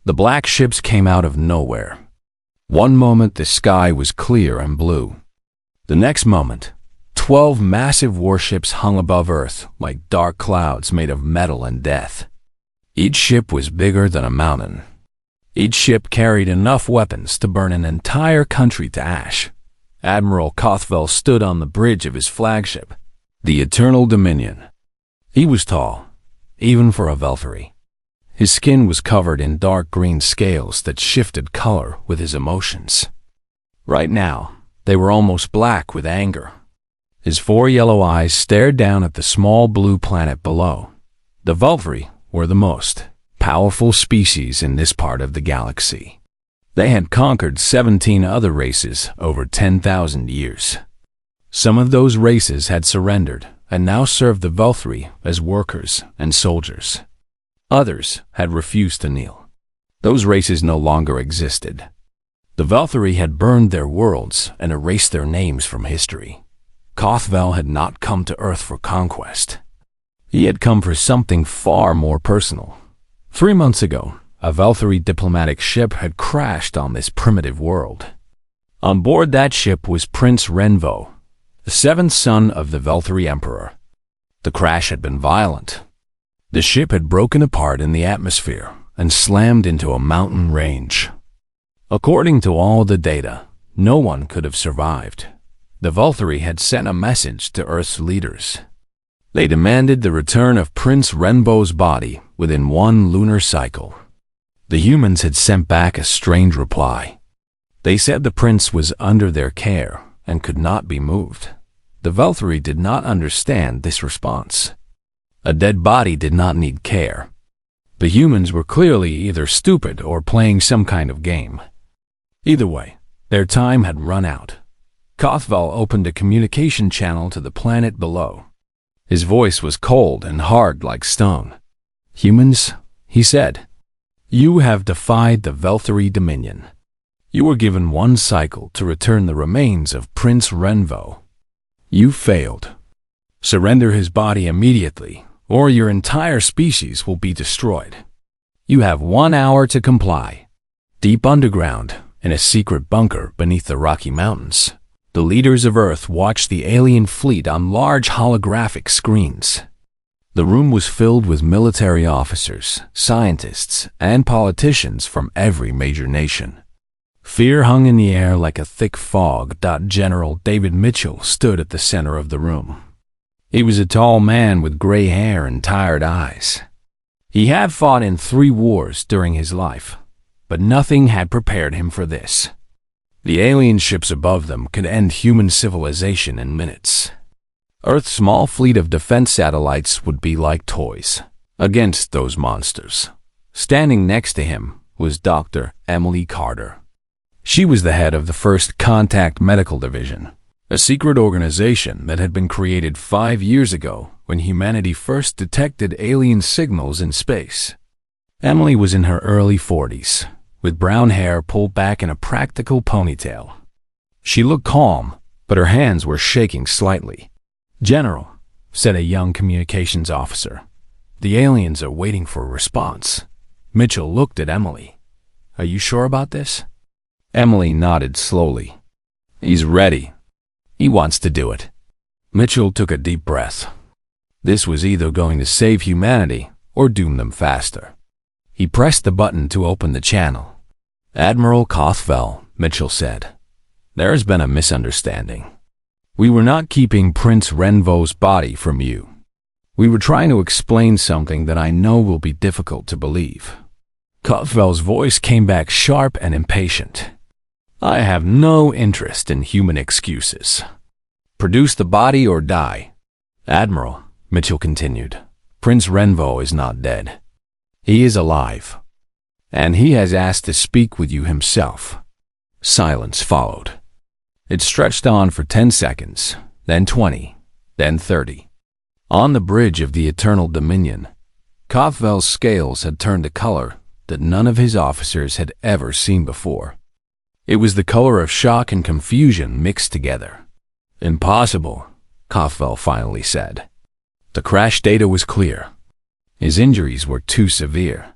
The black ships came out of nowhere. One moment the sky was clear and blue. The next moment, 12 massive warships hung above Earth like dark clouds made of metal and death. Each ship was bigger than a mountain. Each ship carried enough weapons to burn an entire country to ash. Admiral Kothvel stood on the bridge of his flagship, the Eternal Dominion. He was tall, even for a Veltari. His skin was covered in dark green scales that shifted color with his emotions. Right now, they were almost black with anger. His 4 yellow eyes stared down at the small blue planet below. The Veltari were the most powerful species in this part of the galaxy. They had conquered 17 other races over 10,000 years. Some of those races had surrendered and now served the Veltari as workers and soldiers. Others had refused to kneel. Those races no longer existed. The Veltari had burned their worlds and erased their names from history. Kothvel had not come to Earth for conquest. He had come for something far more personal. 3 months ago, a Veltari diplomatic ship had crashed on this primitive world. On board that ship was Prince Renvo, the 7th son of the Veltari Emperor. The crash had been violent. The ship had broken apart in the atmosphere and slammed into a mountain range. According to all the data, no one could have survived. The Veltari had sent a message to Earth's leaders. They demanded the return of Prince Renvo's body within 1 lunar cycle. The humans had sent back a strange reply. They said the prince was under their care and could not be moved. The Veltari did not understand this response. A dead body did not need care. The humans were clearly either stupid or playing some kind of game. Either way, their time had run out. Kothvel opened a communication channel to the planet below. His voice was cold and hard like stone. "Humans," he said, "you have defied the Veltari Dominion. You were given 1 cycle to return the remains of Prince Renvo. You failed. Surrender his body immediately, or your entire species will be destroyed. You have 1 hour to comply." Deep underground, in a secret bunker beneath the Rocky Mountains, the leaders of Earth watched the alien fleet on large holographic screens. The room was filled with military officers, scientists, and politicians from every major nation. Fear hung in the air like a thick fog. General David Mitchell stood at the center of the room. He was a tall man with gray hair and tired eyes. He had fought in 3 wars during his life, but nothing had prepared him for this. The alien ships above them could end human civilization in minutes. Earth's small fleet of defense satellites would be like toys against those monsters. Standing next to him was Dr. Emily Carter. She was the head of the First Contact Medical Division, a secret organization that had been created 5 years ago when humanity first detected alien signals in space. Emily was in her early 40s, with brown hair pulled back in a practical ponytail. She looked calm, but her hands were shaking slightly. "General," said a young communications officer, "the aliens are waiting for a response." Mitchell looked at Emily. "Are you sure about this?" Emily nodded slowly. "He's ready. He wants to do it." Mitchell took a deep breath. This was either going to save humanity or doom them faster. He pressed the button to open the channel. "Admiral Kothvel," Mitchell said, "there has been a misunderstanding. We were not keeping Prince Renvo's body from you. We were trying to explain something that I know will be difficult to believe." Kothvel's voice came back sharp and impatient. "I have no interest in human excuses. Produce the body or die." "Admiral," Mitchell continued, "Prince Renvo is not dead. He is alive, and he has asked to speak with you himself." Silence followed. It stretched on for 10 seconds, then 20, then 30. On the bridge of the Eternal Dominion, Kothvel's scales had turned a color that none of his officers had ever seen before. It was the color of shock and confusion mixed together. "Impossible," Kothvel finally said. The crash data was clear. His injuries were too severe.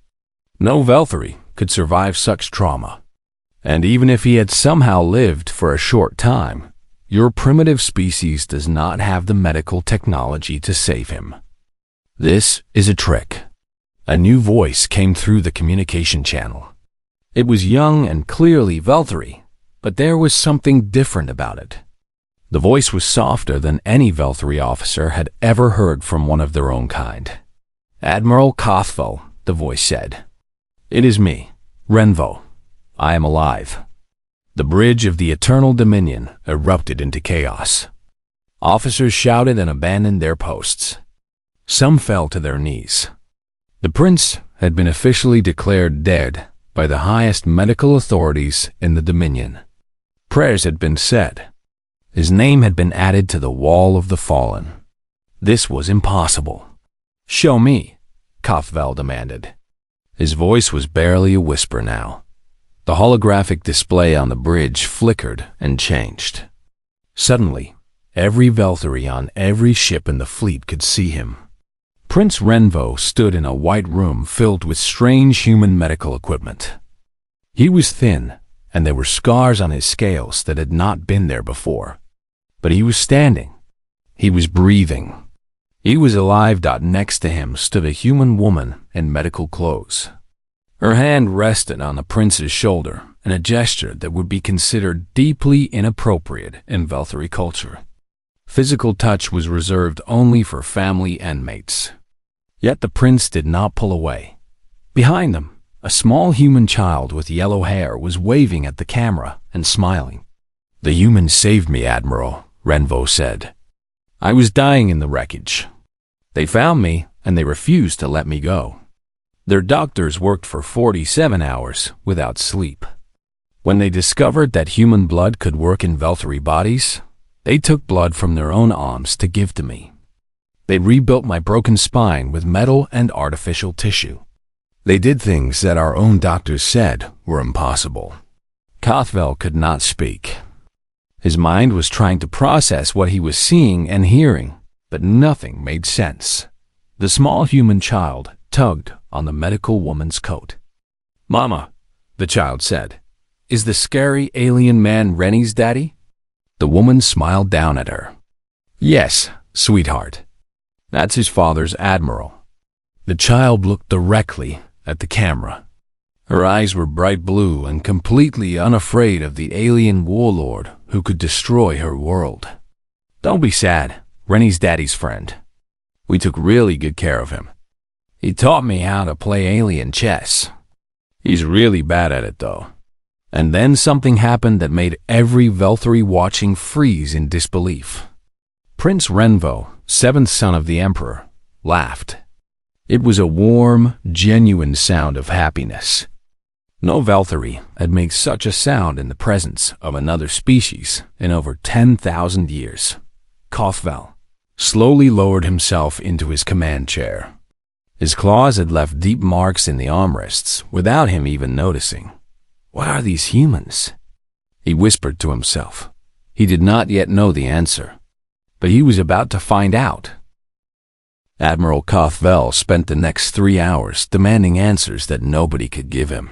No Veltari could survive such trauma. And even if he had somehow lived for a short time, your primitive species does not have the medical technology to save him. This is a trick. A new voice came through the communication channel. It was young and clearly Veltari, but there was something different about it. The voice was softer than any Veltari officer had ever heard from one of their own kind. "Admiral Kothvel," the voice said. "It is me, Renvo. I am alive." The bridge of the Eternal Dominion erupted into chaos. Officers shouted and abandoned their posts. Some fell to their knees. The prince had been officially declared dead by the highest medical authorities in the Dominion. Prayers had been said. His name had been added to the Wall of the Fallen. This was impossible. "Show me," Kothvel demanded. His voice was barely a whisper now. The holographic display on the bridge flickered and changed. Suddenly, every Veltari on every ship in the fleet could see him. Prince Renvo stood in a white room filled with strange human medical equipment. He was thin, and there were scars on his scales that had not been there before. But he was standing. He was breathing. He was alive. Next to him stood a human woman in medical clothes. Her hand rested on the prince's shoulder in a gesture that would be considered deeply inappropriate in Veltari culture. Physical touch was reserved only for family and mates. Yet the prince did not pull away. Behind them, a small human child with yellow hair was waving at the camera and smiling. "The humans saved me, Admiral," Renvo said. "I was dying in the wreckage. They found me, and they refused to let me go. Their doctors worked for 47 hours without sleep. When they discovered that human blood could work in Veltari bodies, they took blood from their own arms to give to me. They rebuilt my broken spine with metal and artificial tissue. They did things that our own doctors said were impossible." Kothvel could not speak. His mind was trying to process what he was seeing and hearing, but nothing made sense. The small human child tugged on the medical woman's coat. "Mama," the child said, "is the scary alien man Rennie's daddy?" The woman smiled down at her. "Yes, sweetheart. That's his father's admiral." The child looked directly at the camera. Her eyes were bright blue and completely unafraid of the alien warlord who could destroy her world. "Don't be sad. Rennie's daddy's friend. We took really good care of him. He taught me how to play alien chess. He's really bad at it, though." And then something happened that made every Veltari watching freeze in disbelief. Prince Renvo, seventh son of the Emperor, laughed. It was a warm, genuine sound of happiness. No Veltari had made such a sound in the presence of another species in over 10,000 years. Kothvel slowly lowered himself into his command chair. His claws had left deep marks in the armrests without him even noticing. "What are these humans?" he whispered to himself. He did not yet know the answer, but he was about to find out. Admiral Kothvel spent the next 3 hours demanding answers that nobody could give him.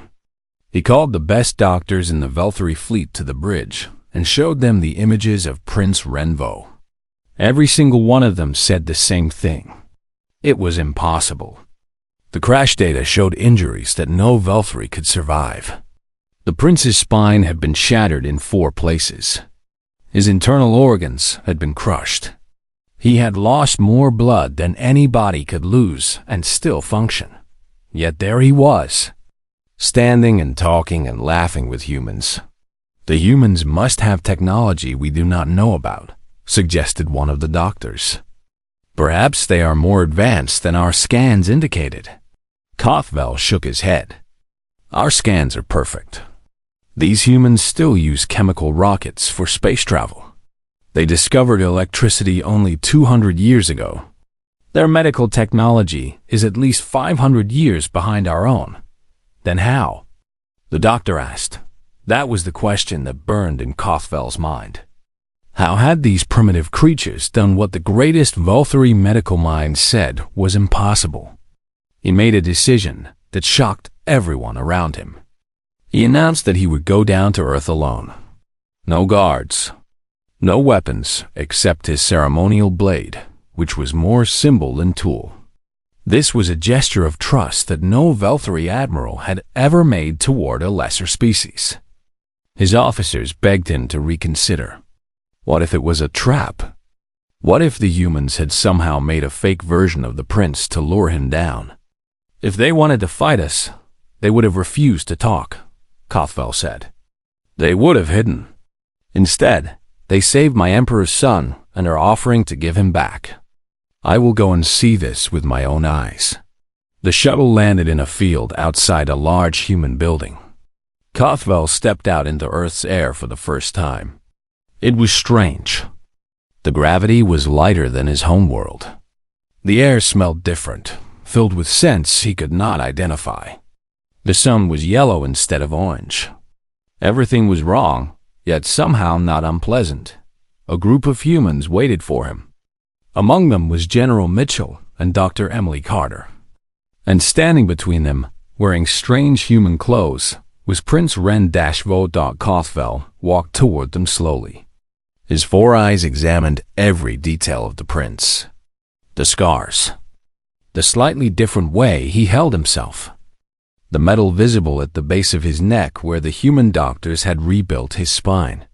He called the best doctors in the Veltari fleet to the bridge and showed them the images of Prince Renvo. Every single one of them said the same thing. It was impossible. The crash data showed injuries that no Veltari could survive. The prince's spine had been shattered in 4 places. His internal organs had been crushed. He had lost more blood than any body could lose and still function. Yet there he was, standing and talking and laughing with humans. "The humans must have technology we do not know about," suggested one of the doctors. "Perhaps they are more advanced than our scans indicated." Kothvel shook his head. "Our scans are perfect. These humans still use chemical rockets for space travel. They discovered electricity only 200 years ago. Their medical technology is at least 500 years behind our own. Then how?" the doctor asked. That was the question that burned in Kothvel's mind. How had these primitive creatures done what the greatest Veltari medical minds said was impossible? He made a decision that shocked everyone around him. He announced that he would go down to Earth alone. No guards, no weapons except his ceremonial blade, which was more symbol than tool. This was a gesture of trust that no Velthari admiral had ever made toward a lesser species. His officers begged him to reconsider. What if it was a trap? What if the humans had somehow made a fake version of the prince to lure him down? If they wanted to fight us, they would have refused to talk, Kothvel said. They would have hidden. Instead, they saved my emperor's son and are offering to give him back. I will go and see this with my own eyes. The shuttle landed in a field outside a large human building. Kothvel stepped out into Earth's air for the first time. It was strange. The gravity was lighter than his homeworld. The air smelled different, filled with scents he could not identify. The sun was yellow instead of orange. Everything was wrong, yet somehow not unpleasant. A group of humans waited for him. Among them was General Mitchell and Dr. Emily Carter. And standing between them, wearing strange human clothes, was Prince Ren-Vo. Kothvel walked toward them slowly. His 4 eyes examined every detail of the prince. The scars. The slightly different way he held himself. The metal visible at the base of his neck where the human doctors had rebuilt his spine.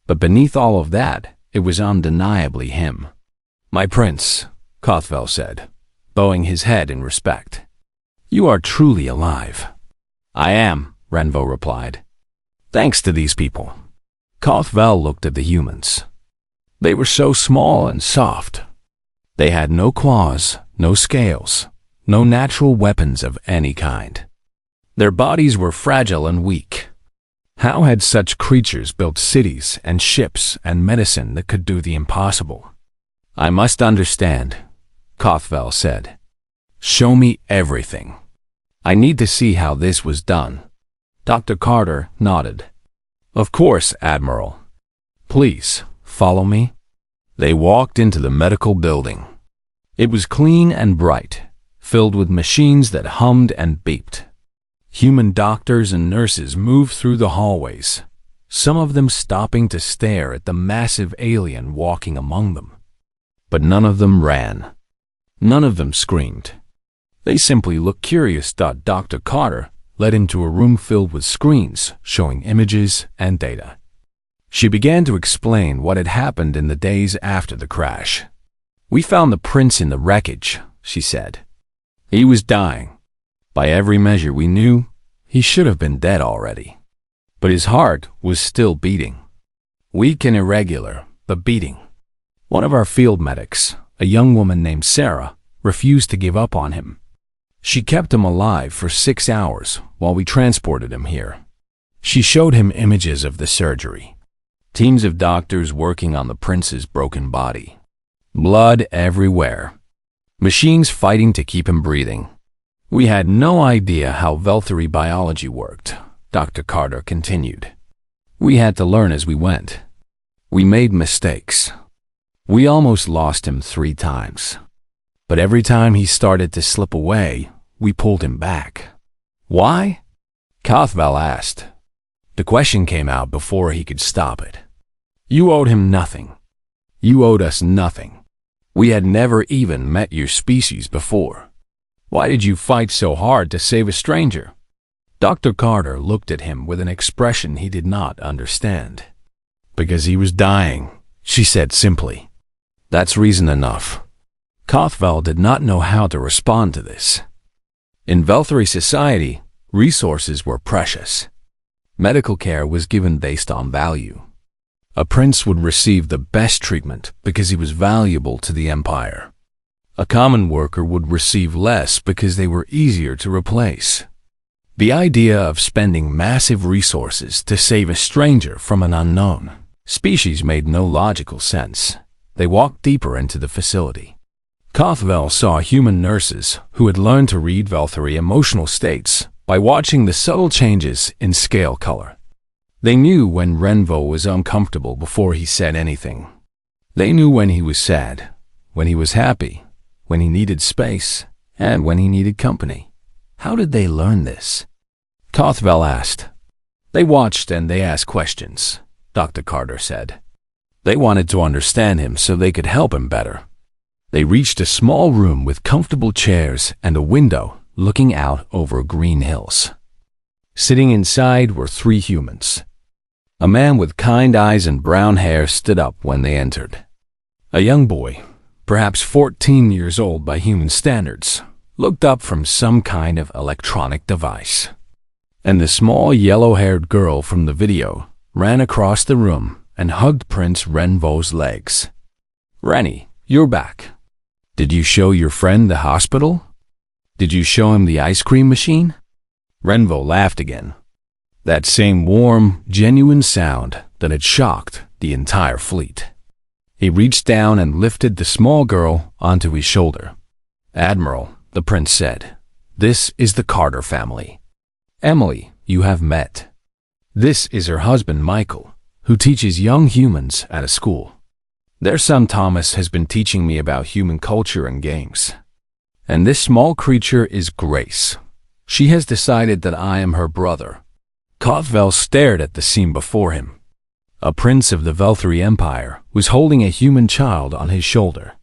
But beneath all of that, it was undeniably him. My prince, Kothvel said, bowing his head in respect. You are truly alive. I am, Renvo replied. Thanks to these people. Kothvel looked at the humans. They were so small and soft. They had no claws, no scales, no natural weapons of any kind. Their bodies were fragile and weak. How had such creatures built cities and ships and medicine that could do the impossible? I must understand, Kothvel said. Show me everything. I need to see how this was done. Dr. Carter nodded. Of course, Admiral. Please, follow me. They walked into the medical building. It was clean and bright, filled with machines that hummed and beeped. Human doctors and nurses moved through the hallways, some of them stopping to stare at the massive alien walking among them. But none of them ran. None of them screamed. They simply looked curious. Dr. Carter led him to a room filled with screens showing images and data. She began to explain what had happened in the days after the crash. We found the prince in the wreckage, she said. He was dying. By every measure we knew, he should have been dead already. But his heart was still beating. Weak and irregular, but beating. One of our field medics, a young woman named Sarah, refused to give up on him. She kept him alive for 6 hours while we transported him here. She showed him images of the surgery. Teams of doctors working on the prince's broken body. Blood everywhere. Machines fighting to keep him breathing. We had no idea how Velthari biology worked, Dr. Carter continued. We had to learn as we went. We made mistakes. We almost lost him 3 times. But every time he started to slip away, we pulled him back. Why? Kothvel asked. The question came out before he could stop it. You owed him nothing. You owed us nothing. We had never even met your species before. Why did you fight so hard to save a stranger? Dr. Carter looked at him with an expression he did not understand. Because he was dying, she said simply. That's reason enough. Kothvel did not know how to respond to this. In Velthari society, resources were precious. Medical care was given based on value. A prince would receive the best treatment because he was valuable to the empire. A common worker would receive less because they were easier to replace. The idea of spending massive resources to save a stranger from an unknown species made no logical sense. They walked deeper into the facility. Kothvel saw human nurses who had learned to read Velthari emotional states by watching the subtle changes in scale color. They knew when Renvo was uncomfortable before he said anything. They knew when he was sad, when he was happy, when he needed space, and when he needed company. How did they learn this? Kothvel asked. They watched and they asked questions, Dr. Carter said. They wanted to understand him so they could help him better. They reached a small room with comfortable chairs and a window looking out over green hills. Sitting inside were 3 humans. A man with kind eyes and brown hair stood up when they entered. A young boy, perhaps 14 years old by human standards, looked up from some kind of electronic device. And the small yellow-haired girl from the video ran across the room and hugged Prince Renvo's legs. "Rennie, you're back. Did you show your friend the hospital? Did you show him the ice cream machine?" Renvo laughed again. That same warm, genuine sound that had shocked the entire fleet. He reached down and lifted the small girl onto his shoulder. "Admiral," the prince said, "this is the Carter family. Emily, you have met. This is her husband, Michael, who teaches young humans at a school. Their son Thomas has been teaching me about human culture and games. And this small creature is Grace. She has decided that I am her brother." Kothvel stared at the scene before him. A prince of the Velthri Empire was holding a human child on his shoulder.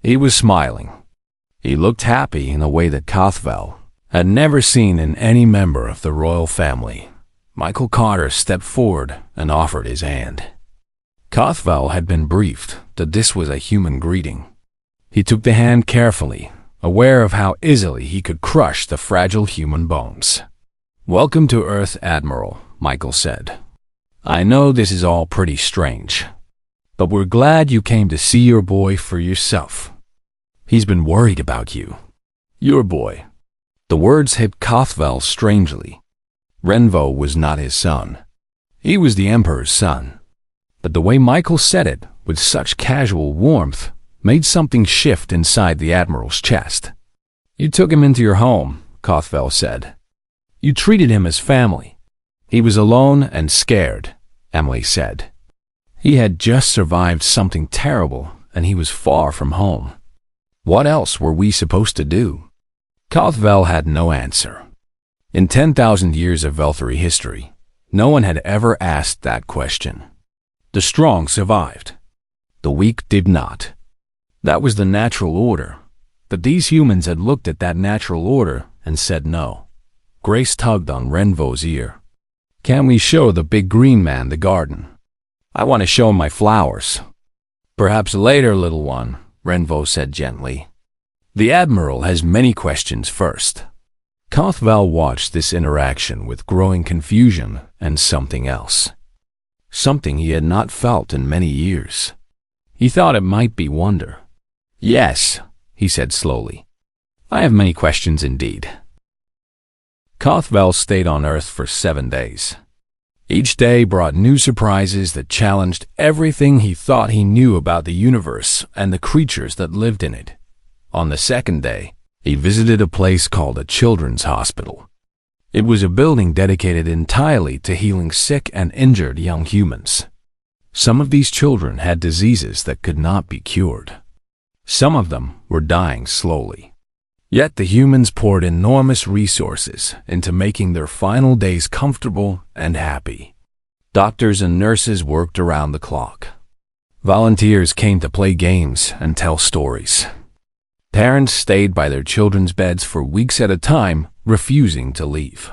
He was smiling. He looked happy in a way that Kothvel had never seen in any member of the royal family. Michael Carter stepped forward and offered his hand. Kothvel had been briefed that this was a human greeting. He took the hand carefully, aware of how easily he could crush the fragile human bones. "Welcome to Earth, Admiral," Michael said. "I know this is all pretty strange, but we're glad you came to see your boy for yourself. He's been worried about you." "Your boy." The words hit Kothvel strangely. Renvo was not his son. He was the Emperor's son. But the way Michael said it with such casual warmth made something shift inside the Admiral's chest. "You took him into your home," Kothvel said. "You treated him as family." "He was alone and scared," Emily said. "He had just survived something terrible and he was far from home. What else were we supposed to do?" Kothvel had no answer. In 10,000 years of Velthri history, no one had ever asked that question. The strong survived. The weak did not. That was the natural order. But these humans had looked at that natural order and said no. Grace tugged on Renvo's ear. "Can we show the big green man the garden? I want to show him my flowers." "Perhaps later, little one," Renvo said gently. "The Admiral has many questions first." Kothvel watched this interaction with growing confusion and something else. Something he had not felt in many years. He thought it might be wonder. "Yes," he said slowly. "I have many questions indeed." Kothvel stayed on Earth for 7 days. Each day brought new surprises that challenged everything he thought he knew about the universe and the creatures that lived in it. On the 2nd day, he visited a place called a children's hospital. It was a building dedicated entirely to healing sick and injured young humans. Some of these children had diseases that could not be cured. Some of them were dying slowly. Yet the humans poured enormous resources into making their final days comfortable and happy. Doctors and nurses worked around the clock. Volunteers came to play games and tell stories. Parents stayed by their children's beds for weeks at a time, refusing to leave.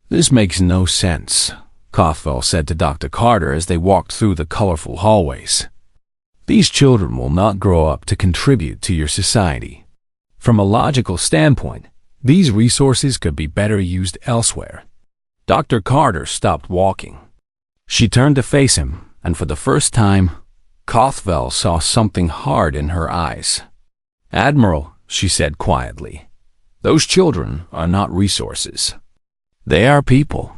"This makes no sense," Kothvel said to Dr. Carter as they walked through the colorful hallways. "These children will not grow up to contribute to your society. From a logical standpoint, these resources could be better used elsewhere." Dr. Carter stopped walking. She turned to face him, and for the first time, Kothvel saw something hard in her eyes. "Admiral," she said quietly, "those children are not resources. They are people.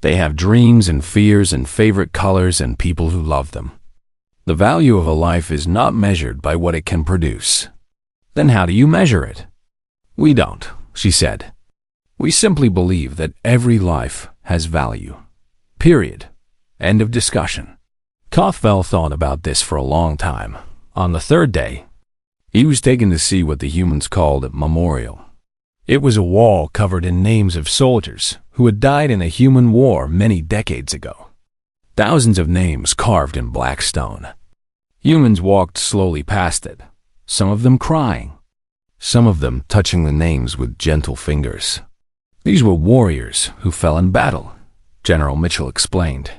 They have dreams and fears and favorite colors and people who love them. The value of a life is not measured by what it can produce." "Then how do you measure it?" "We don't," she said. "We simply believe that every life has value. Period. End of discussion." Kothvel thought about this for a long time. On the 3rd day, he was taken to see what the humans called a memorial. It was a wall covered in names of soldiers who had died in a human war many decades ago. Thousands of names carved in black stone. Humans walked slowly past it, some of them crying, some of them touching the names with gentle fingers. These were warriors who fell in battle, General Mitchell explained.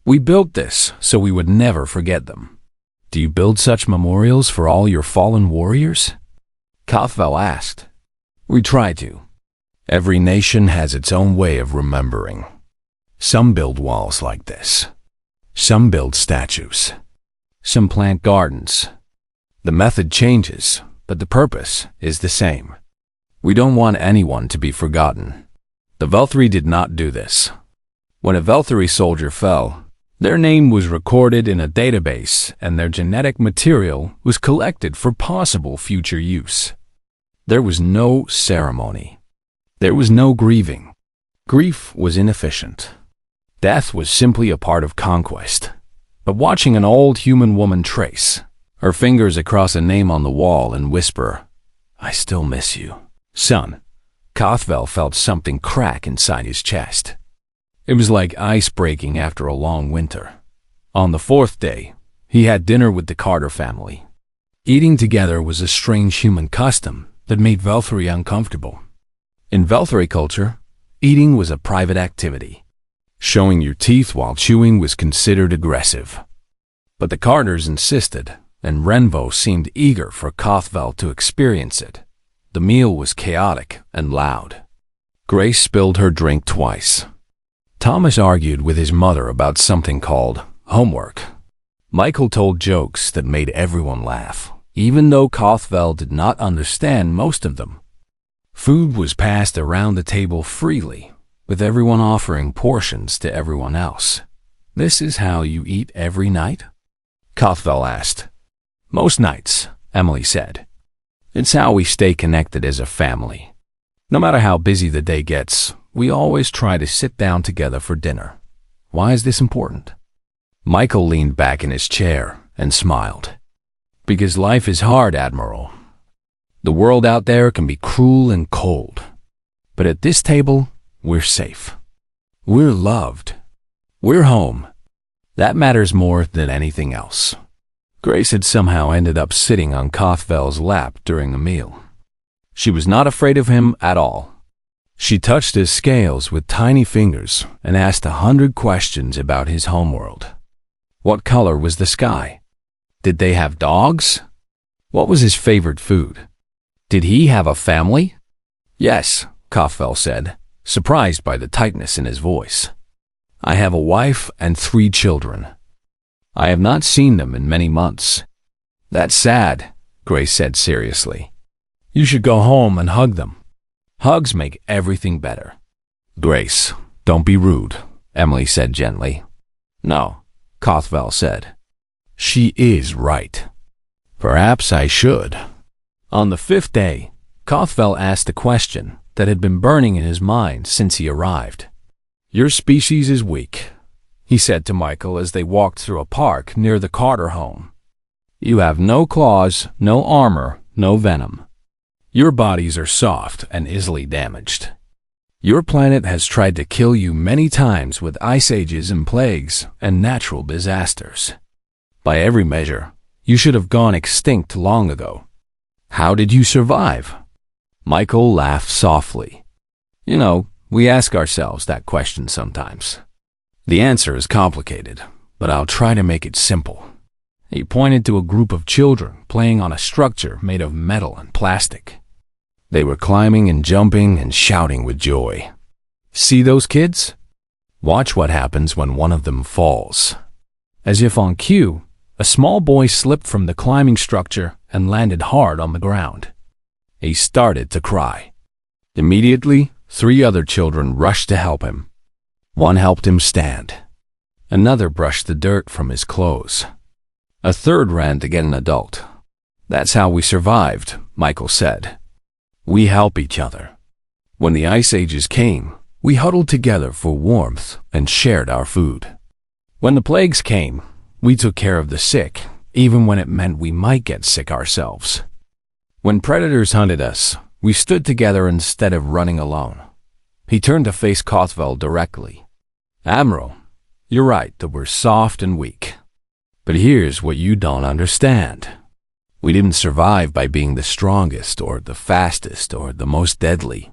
We built this so we would never forget them. Do you build such memorials for all your fallen warriors? Kothvel asked. We try to. Every nation has its own way of remembering. Some build walls like this. Some build statues. Some plant gardens. The method changes, but the purpose is the same. We don't want anyone to be forgotten. The Velthri did not do this. When a Velthri soldier fell, their name was recorded in a database and their genetic material was collected for possible future use. There was no ceremony. There was no grieving. Grief was inefficient. Death was simply a part of conquest. But watching an old human woman trace her fingers across a name on the wall and whisper, I still miss you, son, Kothvel felt something crack inside his chest. It was like ice breaking after a long winter. On the fourth day, he had dinner with the Carter family. Eating together was a strange human custom that made Velthri uncomfortable. In Velthri culture, eating was a private activity. Showing your teeth while chewing was considered aggressive. But the Carters insisted, and Renvo seemed eager for Kothvel to experience it. The meal was chaotic and loud. Grace spilled her drink twice. Thomas argued with his mother about something called homework. Michael told jokes that made everyone laugh, even though Kothvel did not understand most of them. Food was passed around the table freely, with everyone offering portions to everyone else. This is how you eat every night? Kothvel asked. Most nights, Emily said. It's how we stay connected as a family. No matter how busy the day gets, we always try to sit down together for dinner. Why is this important? Michael leaned back in his chair and smiled. Because life is hard, Admiral. The world out there can be cruel and cold. But at this table, we're safe. We're loved. We're home. That matters more than anything else. Grace had somehow ended up sitting on Kothvel's lap during the meal. She was not afraid of him at all. She touched his scales with tiny fingers and asked 100 questions about his homeworld. What color was the sky? Did they have dogs? What was his favorite food? Did he have a family? Yes, Kothvel said, surprised by the tightness in his voice. I have a wife and 3 children. I have not seen them in many months. That's sad, Grace said seriously. You should go home and hug them. Hugs make everything better. Grace, don't be rude, Emily said gently. No, Kothvel said. She is right. Perhaps I should. On the 5th day, Kothvel asked a question that had been burning in his mind since he arrived. Your species is weak, he said to Michael as they walked through a park near the Carter home. You have no claws, no armor, no venom. Your bodies are soft and easily damaged. Your planet has tried to kill you many times with ice ages and plagues and natural disasters. By every measure, you should have gone extinct long ago. How did you survive? Michael laughed softly. You know, we ask ourselves that question sometimes. The answer is complicated, but I'll try to make it simple. He pointed to a group of children playing on a structure made of metal and plastic. They were climbing and jumping and shouting with joy. See those kids? Watch what happens when one of them falls. As if on cue, a small boy slipped from the climbing structure and landed hard on the ground. He started to cry. Immediately, 3 other children rushed to help him. One helped him stand. Another brushed the dirt from his clothes. A third ran to get an adult. That's how we survived, Michael said. We help each other. When the ice ages came, we huddled together for warmth and shared our food. When the plagues came, we took care of the sick, even when it meant we might get sick When predators hunted us, we stood together instead of running alone. He turned to face Kothvel directly. Admiral, you're right that we're soft and weak. But here's what you don't understand. We didn't survive by being the strongest or the fastest or the most deadly.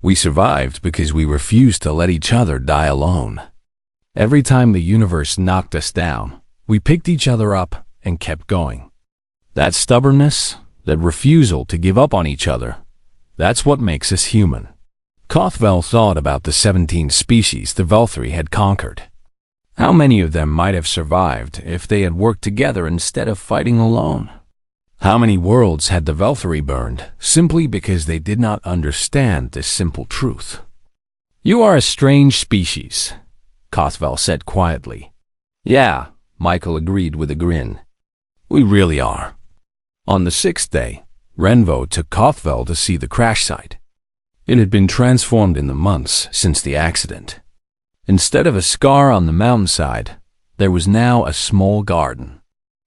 We survived because we refused to let each other die alone. Every time the universe knocked us down, we picked each other up and kept going. That stubbornness, that refusal to give up on each other, that's what makes us human. Kothvel thought about the 17 species the Velthri had conquered. How many of them might have survived if they had worked together instead of fighting alone? How many worlds had the Velthri burned simply because they did not understand this simple truth? You are a strange species, Kothvel said quietly. Yeah, Michael agreed with a grin. We really are. On the 6th day, Renvo took Kothvel to see the crash site. It had been transformed in the months since the accident. Instead of a scar on the mountainside, there was now a small garden.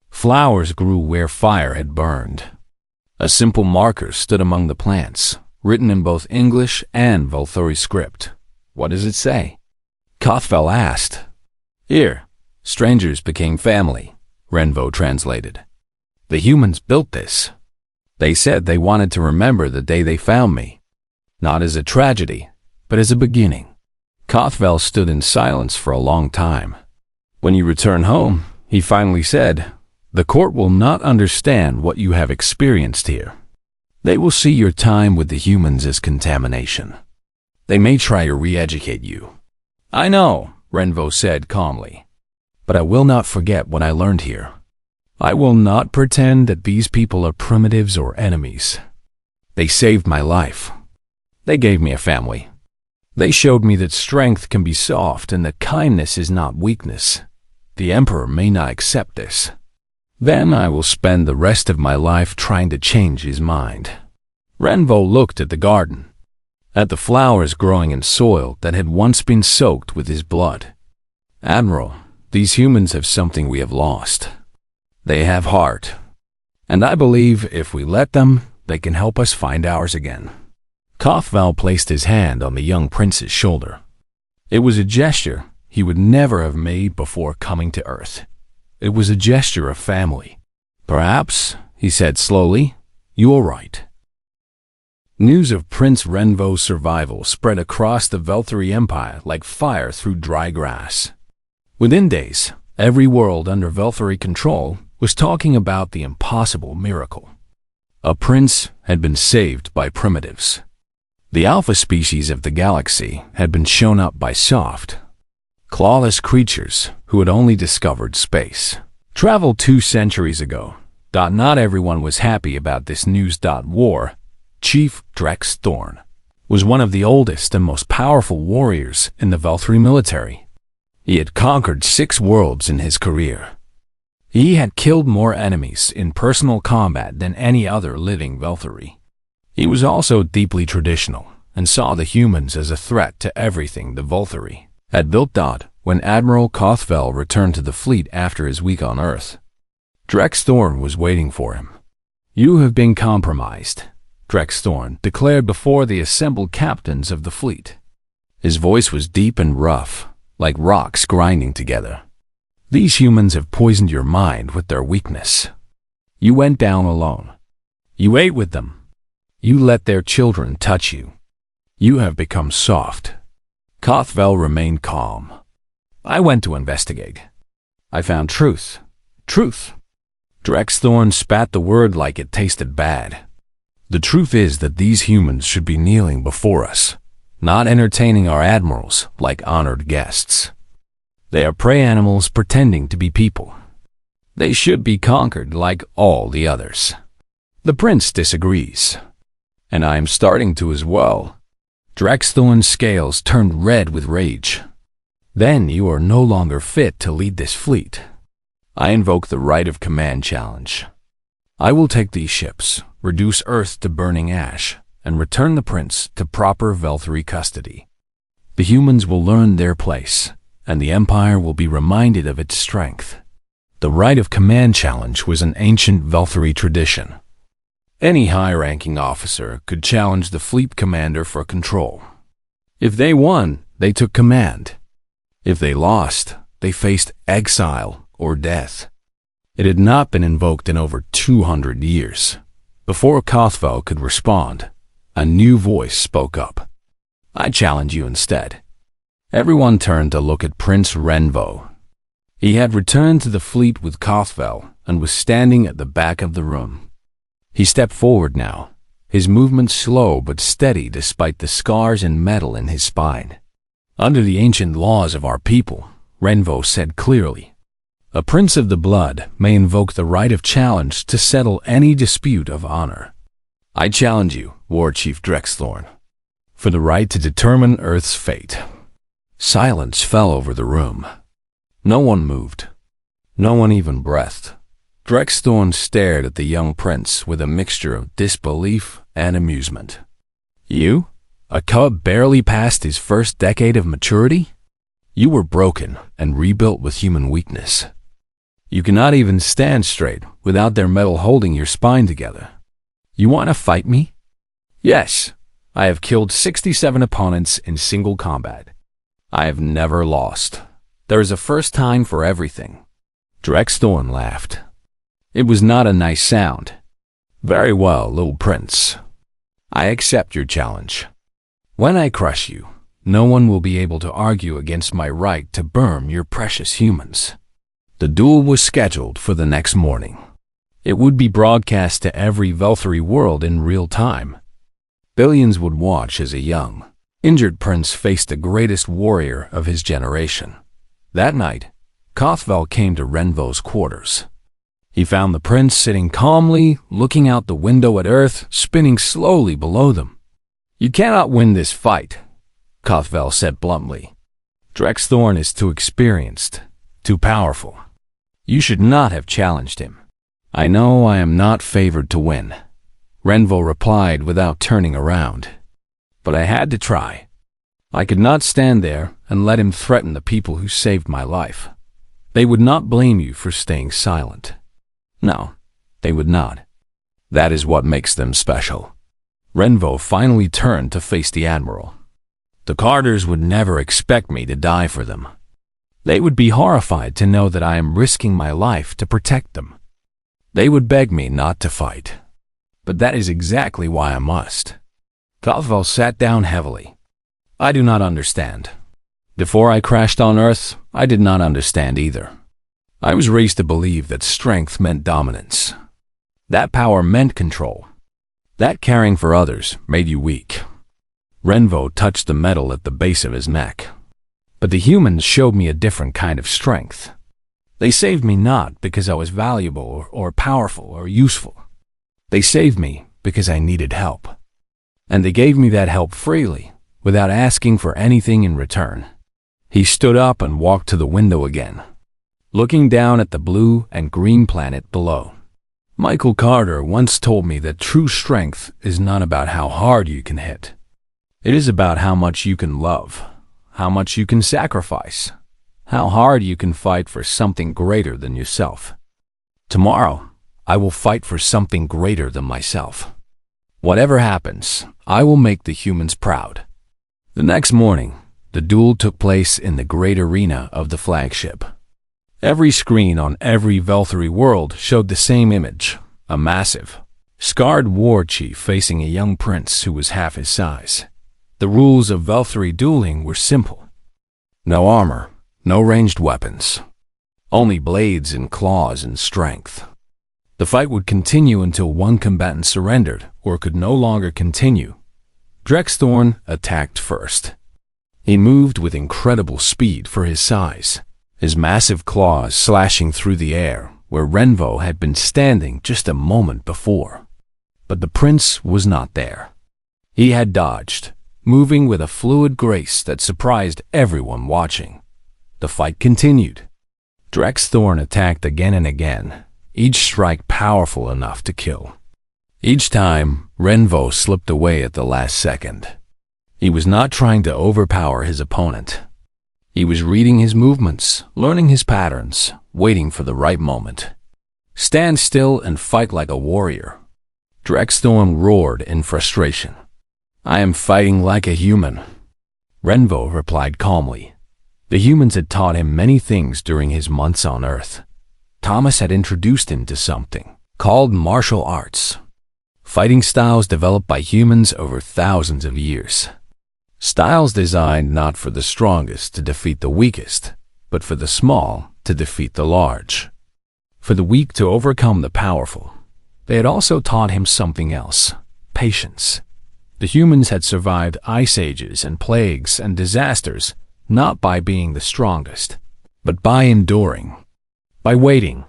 Flowers grew where fire had burned. A simple marker stood among the plants, written in both English and Velthori script. What does it say? Kothvel asked. Here, strangers became family, Renvo translated. The humans built this. They said they wanted to remember the day they found me, not as a tragedy, but as a beginning. Kothvel stood in silence for a long time. When you return home, he finally said, the court will not understand what you have experienced here. They will see your time with the humans as contamination. They may try to re-educate you. I know, Renvo said calmly, but I will not forget what I learned here. I will not pretend that these people are primitives or enemies. They saved my life. They gave me a family. They showed me that strength can be soft and that kindness is not weakness. The Emperor may not accept this. Then I will spend the rest of my life trying to change his mind. Renvo looked at the garden, at the flowers growing in soil that had once been soaked with his blood. Admiral, these humans have something we have lost. They have heart, and I believe if we let them, they can help us find ours again. Kothvel placed his hand on the young prince's shoulder. It was a gesture he would never have made before coming to Earth. It was a gesture of family. Perhaps, he said slowly, you are right. News of Prince Renvo's survival spread across the Velthri Empire like fire through dry grass. Within days, every world under Velthri control was talking about the impossible miracle. A prince had been saved by primitives. The alpha species of the galaxy had been shown up by soft, clawless creatures who had only discovered space. Traveled 2 centuries ago. Not everyone was happy about this news. War. Chief Drex Thorn was one of the oldest and most powerful warriors in the Velthri military. He had conquered 6 worlds in his career. He had killed more enemies in personal combat than any other living Velthri. He was also deeply traditional and saw the humans as a threat to everything the Velthri had built. When Admiral Kothvel returned to the fleet after his week on Earth, Drex Thorn was waiting for him. You have been compromised, Drex Thorn declared before the assembled captains of the fleet. His voice was deep and rough, like rocks grinding together. These humans have poisoned your mind with their weakness. You went down alone. You ate with them. You let their children touch you. You have become soft. Kothvel remained calm. I went to investigate. I found truth. Truth. Drex Thorn spat the word like it tasted bad. The truth is that these humans should be kneeling before us, not entertaining our admirals like honored guests. They are prey animals pretending to be people. They should be conquered like all the others. The prince disagrees, and I am starting to as well. Drex Thorn's scales turned red with rage. Then you are no longer fit to lead this fleet. I invoke the right of command challenge. I will take these ships, reduce Earth to burning ash, and return the prince to proper Velthri custody. The humans will learn their place, and the Empire will be reminded of its strength. The right of command challenge was an ancient Velthri tradition. Any high-ranking officer could challenge the fleet commander for control. If they won, they took command. If they lost, they faced exile or death. It had not been invoked in over 200 years. Before Kothvel could respond, a new voice spoke up. I challenge you instead. Everyone turned to look at Prince Renvo. He had returned to the fleet with Kothvel and was standing at the back of the room. He stepped forward now, his movement slow but steady despite the scars and metal in his spine. Under the ancient laws of our people, Renvo said clearly, a prince of the blood may invoke the right of challenge to settle any dispute of honor. I challenge you, War Chief Drexthorn, for the right to determine Earth's fate. Silence fell over the room. No one moved. No one even breathed. Drexthorn stared at the young prince with a mixture of disbelief and amusement. You? A cub barely past his first decade of maturity? You were broken and rebuilt with human weakness. You cannot even stand straight without their metal holding your spine together. You want to fight me? Yes, I have killed 67 opponents in single combat. I have never lost. There is a first time for everything. Drexthorn laughed. It was not a nice sound. Very well, little prince. I accept your challenge. When I crush you, no one will be able to argue against my right to burn your precious humans. The duel was scheduled for the next morning. It would be broadcast to every Velthury world in real time. Billions would watch as a young, injured prince faced the greatest warrior of his generation. That night, Kothvel came to Renvo's quarters. He found the prince sitting calmly, looking out the window at Earth, spinning slowly below them. You cannot win this fight, Kothvel said bluntly. Drexthorn is too experienced, too powerful. You should not have challenged him. I know I am not favored to win, Renvo replied without turning around. But I had to try. I could not stand there and let him threaten the people who saved my life. They would not blame you for staying silent. No, they would not. That is what makes them special. Renvo finally turned to face the Admiral. The Carters would never expect me to die for them. They would be horrified to know that I am risking my life to protect them. They would beg me not to fight. But that is exactly why I must. Kothvel sat down heavily. I do not understand. Before I crashed on Earth, I did not understand either. I was raised to believe that strength meant dominance. That power meant control. That caring for others made you weak. Renvo touched the metal at the base of his neck. But the humans showed me a different kind of strength. They saved me not because I was valuable or powerful or useful. They saved me because I needed help. And they gave me that help freely, without asking for anything in return. He stood up and walked to the window again, looking down at the blue and green planet below. Michael Carter once told me that true strength is not about how hard you can hit. It is about how much you can love, how much you can sacrifice, how hard you can fight for something greater than yourself. Tomorrow, I will fight for something greater than myself. Whatever happens, I will make the humans proud. The next morning, the duel took place in the great arena of the flagship. Every screen on every Velthury world showed the same image, a massive, scarred war chief facing a young prince who was half his size. The rules of Velthury dueling were simple. No armor, no ranged weapons. Only blades and claws and strength. The fight would continue until one combatant surrendered or could no longer continue. Drexthorn attacked first. He moved with incredible speed for his size, his massive claws slashing through the air where Renvo had been standing just a moment before. But the prince was not there. He had dodged, moving with a fluid grace that surprised everyone watching. The fight continued. Drexthorn attacked again and again, each strike powerful enough to kill. Each time, Renvo slipped away at the last second. He was not trying to overpower his opponent. He was reading his movements, learning his patterns, waiting for the right moment. Stand still and fight like a warrior. Drexthorn roared in frustration. I am fighting like a human. Renvo replied calmly. The humans had taught him many things during his months on Earth. Thomas had introduced him to something called martial arts, fighting styles developed by humans over thousands of years. Styles designed not for the strongest to defeat the weakest, but for the small to defeat the large. For the weak to overcome the powerful. They had also taught him something else: patience. The humans had survived ice ages and plagues and disasters not by being the strongest, but by enduring, by waiting,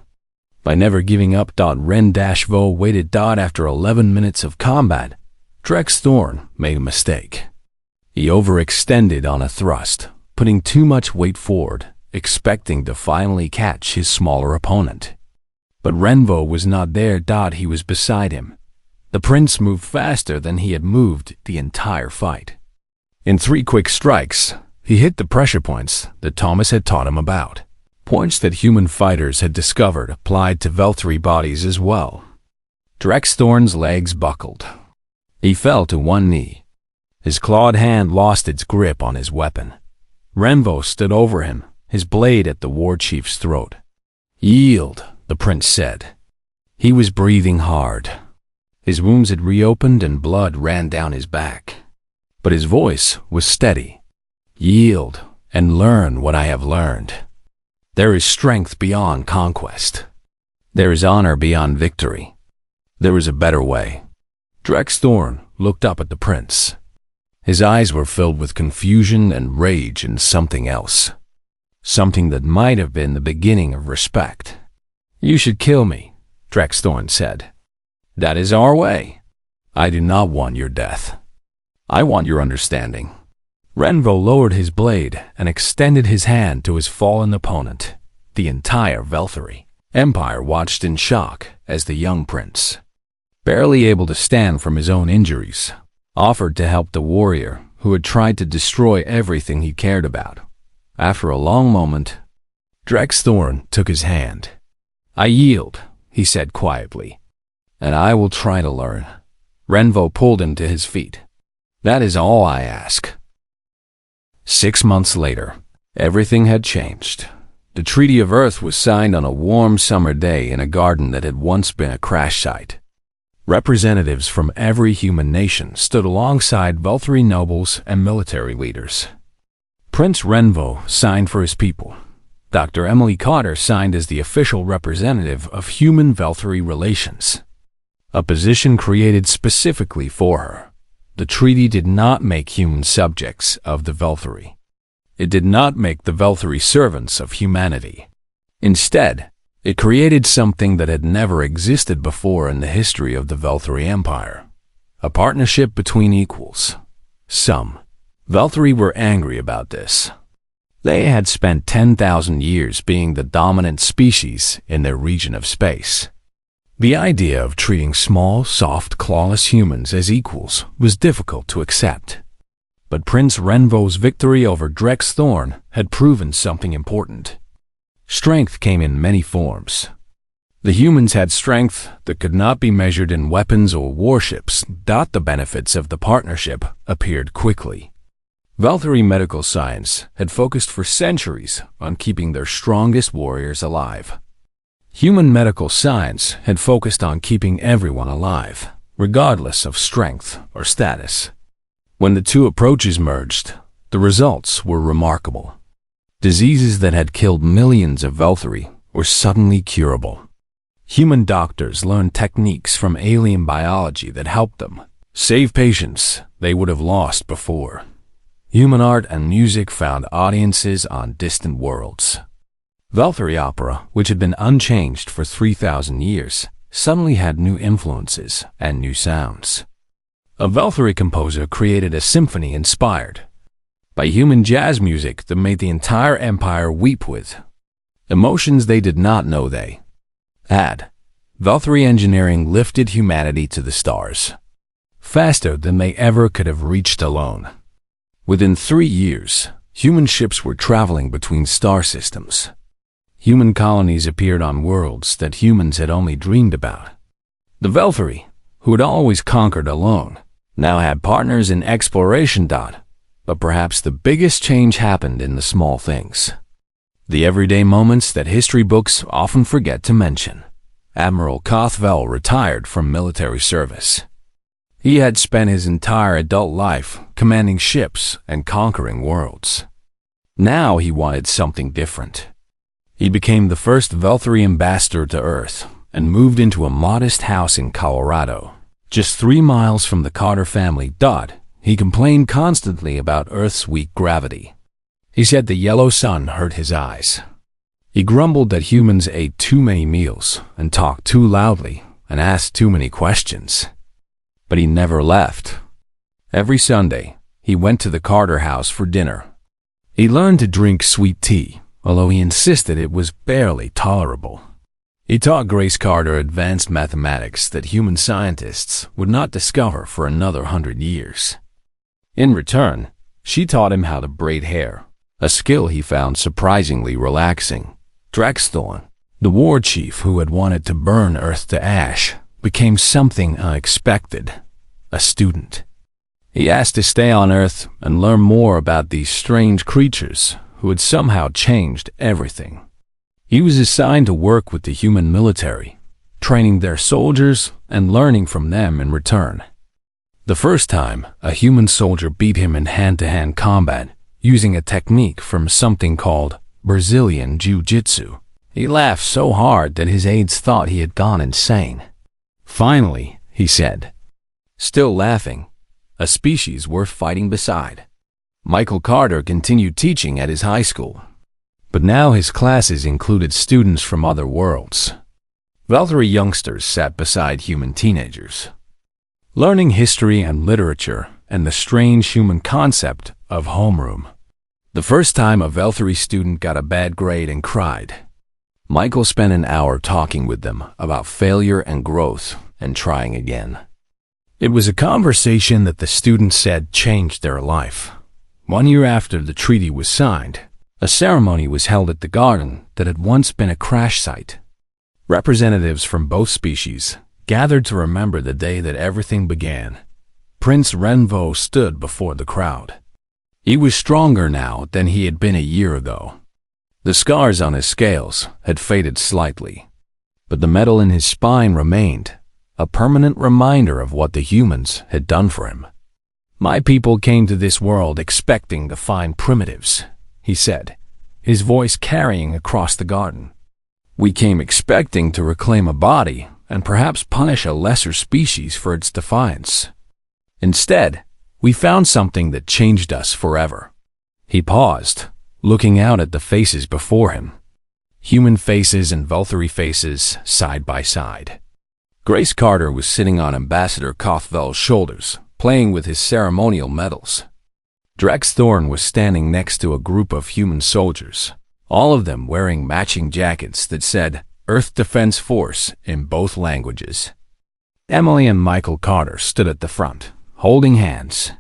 by never giving up. Ren-Vo waited. After 11 minutes of combat, Drex Thorn made a mistake. He overextended on a thrust, putting too much weight forward, expecting to finally catch his smaller opponent. But Renvo was not there. He was beside him. The prince moved faster than he had moved the entire fight. In 3 quick strikes, he hit the pressure points that Thomas had taught him about. Points that human fighters had discovered applied to Veltri bodies as well. Drex Thorn's legs buckled. He fell to one knee. His clawed hand lost its grip on his weapon. Renvo stood over him, his blade at the war chief's throat. "Yield," the prince said. He was breathing hard. His wounds had reopened and blood ran down his back. But his voice was steady. "Yield and learn what I have learned. There is strength beyond conquest. There is honor beyond victory. There is a better way." Drex Thorn looked up at the prince. His eyes were filled with confusion and rage and something else. Something that might have been the beginning of respect. "You should kill me," Drex Thorn said. "That is our way. I do not want your death. I want your understanding." Renvo lowered his blade and extended his hand to his fallen opponent. The entire Veltri Empire watched in shock as the young prince, barely able to stand from his own injuries, offered to help the warrior who had tried to destroy everything he cared about. After a long moment, Drex Thorn took his hand. "I yield," he said quietly, "and I will try to learn." Renvo pulled him to his feet. "That is all I ask." 6 months later, everything had changed. The Treaty of Earth was signed on a warm summer day in a garden that had once been a crash site. Representatives from every human nation stood alongside Veltri nobles and military leaders. Prince Renvo signed for his people. Dr. Emily Cotter signed as the official representative of human Veltri relations, a position created specifically for her. The treaty did not make humans subjects of the Veltri. It did not make the Veltri servants of humanity. Instead, it created something that had never existed before in the history of the Veltri Empire: a partnership between equals. Some Veltri were angry about this. They had spent 10,000 years being the dominant species in their region of space. The idea of treating small, soft, clawless humans as equals was difficult to accept. But Prince Renvo's victory over Drex Thorn had proven something important. Strength came in many forms. The humans had strength that could not be measured in weapons or warships. The benefits of the partnership appeared quickly. Veltri medical science had focused for centuries on keeping their strongest warriors alive. Human medical science had focused on keeping everyone alive, regardless of strength or status. When the two approaches merged, the results were remarkable. Diseases that had killed millions of Veltri were suddenly curable. Human doctors learned techniques from alien biology that helped them save patients they would have lost before. Human art and music found audiences on distant worlds. Veltri opera, which had been unchanged for 3,000 years, suddenly had new influences and new sounds. A Veltri composer created a symphony inspired by human jazz music that made the entire empire weep with emotions they did not know they had. Veltri engineering lifted humanity to the stars, faster than they ever could have reached alone. Within 3 years, human ships were traveling between star systems. Human colonies appeared on worlds that humans had only dreamed about. The Veltri, who had always conquered alone, now had partners in exploration. But perhaps the biggest change happened in the small things. The everyday moments that history books often forget to mention. Admiral Kothvel retired from military service. He had spent his entire adult life commanding ships and conquering worlds. Now he wanted something different. He became the first Velthari ambassador to Earth and moved into a modest house in Colorado. Just 3 miles from the Carter family. He complained constantly about Earth's weak gravity. He said the yellow sun hurt his eyes. He grumbled that humans ate too many meals and talked too loudly and asked too many questions. But he never left. Every Sunday, he went to the Carter house for dinner. He learned to drink sweet tea, although he insisted it was barely tolerable. He taught Grace Carter advanced mathematics that human scientists would not discover for another 100 years. In return, she taught him how to braid hair, a skill he found surprisingly relaxing. Draxthorn, the war chief who had wanted to burn Earth to ash, became something unexpected, a student. He asked to stay on Earth and learn more about these strange creatures who had somehow changed everything. He was assigned to work with the human military, training their soldiers and learning from them in return. The first time, a human soldier beat him in hand-to-hand combat using a technique from something called Brazilian Jiu-Jitsu. He laughed so hard that his aides thought he had gone insane. Finally, he said, still laughing, a species worth fighting beside. Michael Carter continued teaching at his high school, but now his classes included students from other worlds. Velthari youngsters sat beside human teenagers, learning history and literature and the strange human concept of homeroom. The first time a Velthari student got a bad grade and cried, Michael spent an hour talking with them about failure and growth and trying again. It was a conversation that the student said changed their life. 1 year after the treaty was signed, a ceremony was held at the garden that had once been a crash site. Representatives from both species gathered to remember the day that everything began. Prince Renvo stood before the crowd. He was stronger now than he had been a year ago. The scars on his scales had faded slightly, but the metal in his spine remained, a permanent reminder of what the humans had done for him. My people came to this world expecting to find primitives, he said, his voice carrying across the garden. We came expecting to reclaim a body and perhaps punish a lesser species for its defiance. Instead, we found something that changed us forever. He paused, looking out at the faces before him. Human faces and Velthari faces side by side. Grace Carter was sitting on Ambassador Kothvel's shoulders, playing with his ceremonial medals. Drex Thorne was standing next to a group of human soldiers, all of them wearing matching jackets that said Earth Defense Force in both languages. Emily and Michael Carter stood at the front, holding hands.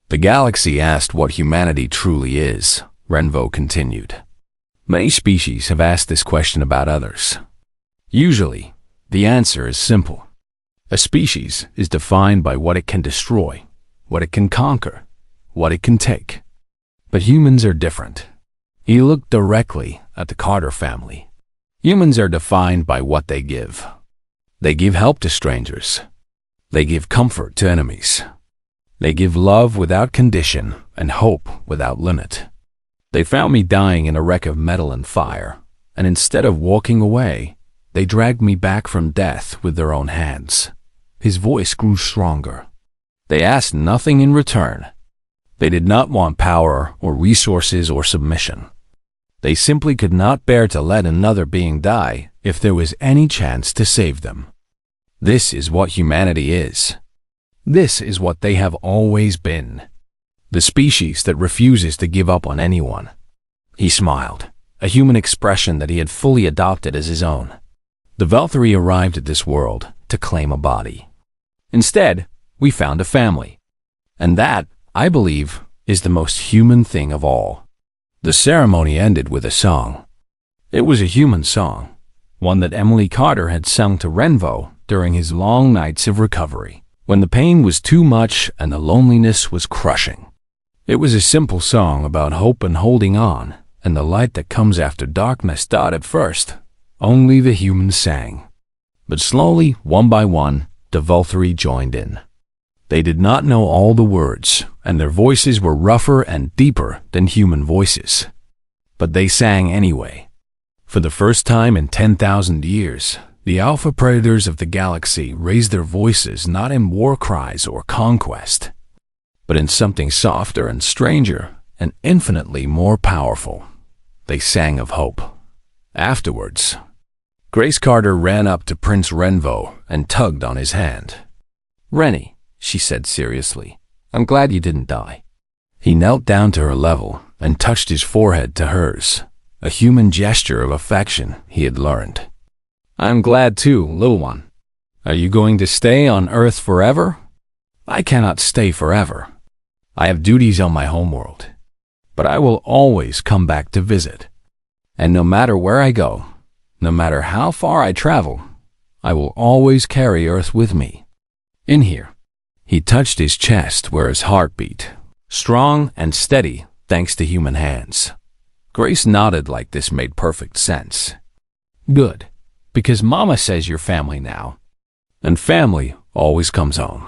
The galaxy asked what humanity truly is, Renvo continued. Many species have asked this question about others. Usually, the answer is simple. A species is defined by what it can destroy, what it can conquer, what it can take. But humans are different. He looked directly at the Carter family. Humans are defined by what they give. They give help to strangers. They give comfort to enemies. They give love without condition and hope without limit. They found me dying in a wreck of metal and fire, and instead of walking away, they dragged me back from death with their own hands. His voice grew stronger. They asked nothing in return. They did not want power or resources or submission. They simply could not bear to let another being die if there was any chance to save them. This is what humanity is. This is what they have always been. The species that refuses to give up on anyone. He smiled, a human expression that he had fully adopted as his own. The Velthari arrived at this world to claim a body. Instead, we found a family. And that, I believe, is the most human thing of all. The ceremony ended with a song. It was a human song, one that Emily Carter had sung to Renvo during his long nights of recovery, when the pain was too much and the loneliness was crushing. It was a simple song about hope and holding on, and the light that comes after darkness. At first, only the humans sang. But slowly, one by one, the Valkyrie joined in. They did not know all the words, and their voices were rougher and deeper than human voices. But they sang anyway. For the first time in 10,000 years, the alpha predators of the galaxy raised their voices not in war cries or conquest, but in something softer and stranger and infinitely more powerful. They sang of hope. Afterwards, Grace Carter ran up to Prince Renvo and tugged on his hand. "Rennie," she said seriously, "I'm glad you didn't die." He knelt down to her level and touched his forehead to hers, a human gesture of affection he had learned. "I'm glad too, little one. Are you going to stay on Earth forever?" "I cannot stay forever. I have duties on my homeworld. But I will always come back to visit. And no matter where I go, no matter how far I travel, I will always carry Earth with me. In here." He touched his chest where his heart beat, strong and steady thanks to human hands. Grace nodded like this made perfect sense. "Good, because Mama says you're family now. And family always comes home."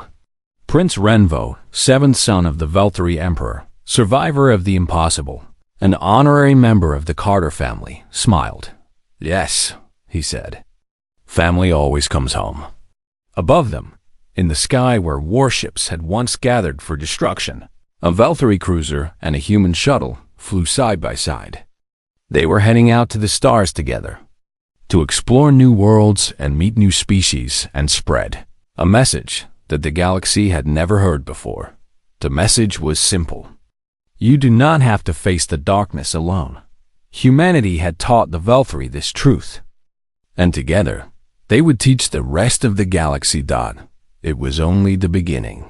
Prince Renvo, seventh son of the Valkyrie Emperor, survivor of the impossible, an honorary member of the Carter family, smiled. "Yes," he said. "Family always comes home." Above them, in the sky where warships had once gathered for destruction, a Valkyrie cruiser and a human shuttle flew side by side. They were heading out to the stars together, to explore new worlds and meet new species and spread a message that the galaxy had never heard before. The message was simple. You do not have to face the darkness alone. Humanity had taught the Valkyrie this truth. And together, they would teach the rest of the galaxy. It was only the beginning.